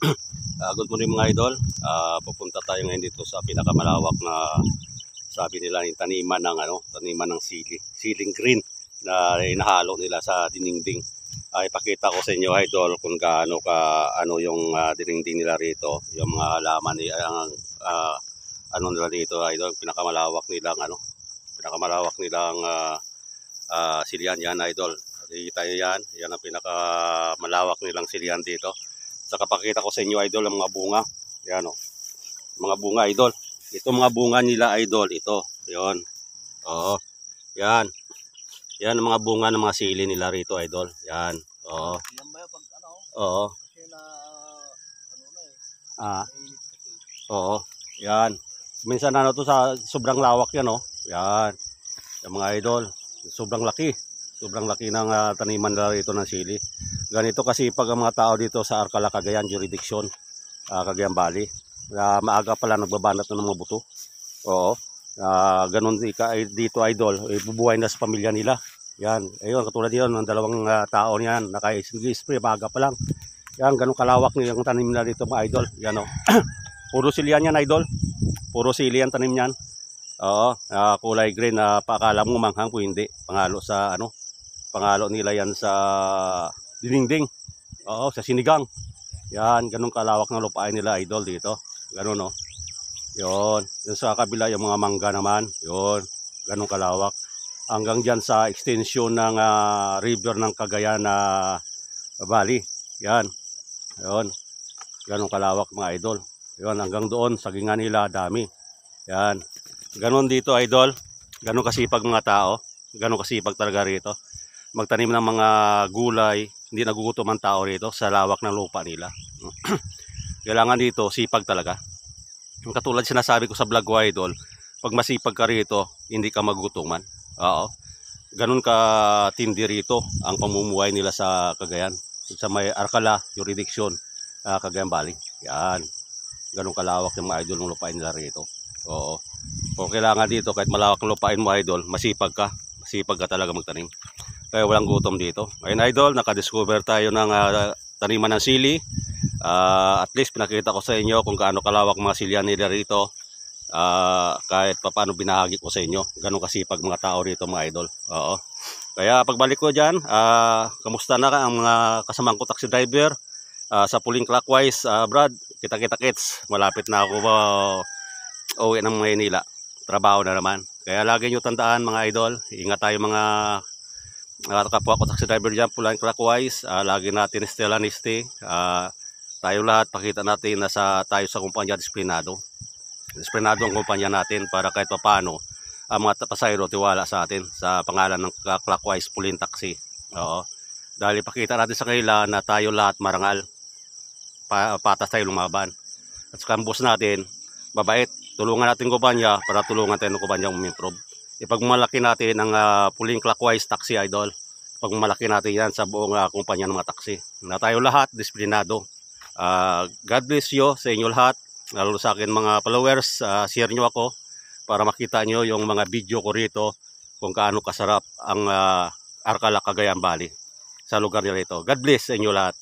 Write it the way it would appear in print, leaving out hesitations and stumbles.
Good morning mga idol. Pupunta tayo ngayon dito sa pinakamalawak na sabi nila yung taniman ng taniman ng siling green na inahalo nila sa dinding. Ipakita ko sa inyo idol kung gaano yung dinding nila rito, yung mga halaman nila nila dito idol, pinakamalawak nilang silihan yan idol. Kita nyo yan ang pinakamalawak nilang silihan dito. Saka pakita ko sa inyo idol ang mga bunga. Yan o. Mga bunga idol. Ito mga bunga nila idol. Ito. Yan. Oo. Yan. Yan ang mga bunga ng mga sili nila rito idol. Yan. Oo. Yan ba pag ano? Oo. Kasi na Oo. Yan. Minsan to sa sobrang lawak yan o. Yan. Yung mga idol. Sobrang laki. Sobrang laki ng taniman nila rito ng sili. Ganito kasi pag ang mga tao dito sa Arcala, Cagayan jurisdiction, Cagayan Valley, maaga pala nagbabanat ng mga buto. Oo. Ganun dito idol, bubuhay na sa pamilya nila. Yan. Ayun, katulad yun, ng dalawang tao niyan, naka-spray, maaga pa lang. Yan, ganun kalawak yung tanim nila dito mga idol. Yan o. Puro silihan yan idol. Puro silihan tanim yan. Oo. Kulay green na paakala mo manghang po hindi. Pangalo nila yan sa dinding. Oo, sa sinigang. Yan, ganun kalawak ng lupain nila idol dito. Ganun no. Yon, yung sa kabila yung mga mangga naman. Yon, ganun kalawak. Hanggang diyan sa extension ng river ng Cagayan Valley. Yan. Yon. Ganun kalawak mga idol. Yon, hanggang doon sa ginga nila dami. Yan. Ganun dito idol. Ganun kasipag mga tao. Ganun kasipag talaga rito. Magtanim ng mga gulay, hindi nagugutom ang tao rito sa lawak ng lupa nila. Kailangan dito, sipag talaga. Yung katulad sinasabi ko sa vlog ko idol, pag masipag ka rito, hindi ka magugutuman. Oo. Ganun ka tindi rito ang pamumuhay nila sa Cagayan. Sa may Arcala, jurisdiction, Cagayan Valley. Yan. Ganun kalawak yung mga idol ng lupain nila rito. Oo. O kailangan dito, kahit malawak ng lupain mo idol, masipag ka. Masipag ka talaga magtanim. Kaya walang gutom dito. Ngayon idol, nakadiscover tayo ng taniman ng sili. At least pinakita ko sa inyo kung gaano kalawak mga silihan nila rito. Kahit paano binahagi ko sa inyo. Ganun kasipag mga tao rito mga idol. Oo. Kaya pagbalik ko dyan, kamusta na ang mga kasamang ko taxi driver sa Pulling Clockwise. Brad, kita-kita kits. Malapit na ako uwi ng Maynila. Trabaho na naman. Kaya lagi nyo tandaan mga idol. Ingat tayo mga kapwa ko taxi driver dyan, Pulling Clockwise. Lagi natin stay. Tayo lahat, pakita natin na tayo sa kumpanya disiplinado. Disiplinado ang kumpanya natin para kahit paano ang mga pasahero tiwala sa atin sa pangalan ng Clockwise Pulling Taxi. Oo. Dahil ipakita natin sa kanila na tayo lahat marangal. Patas tayo lumaban. At sa boss natin, mabait. Tulungan natin kumpanya para tulungan tayo ng kumpanya umimprove. Ipagmalaki natin ang Pulling Clockwise Taxi idol. Pagmalaki natin yan sa buong kumpanya ng mga taxi. Na tayo lahat disiplinado. God bless you sa inyo lahat. Lalo sa akin mga followers, share nyo ako para makita nyo yung mga video ko rito kung kaano kasarap ang Arcala, Cagayan Valley sa lugar nila ito. God bless sa inyo lahat.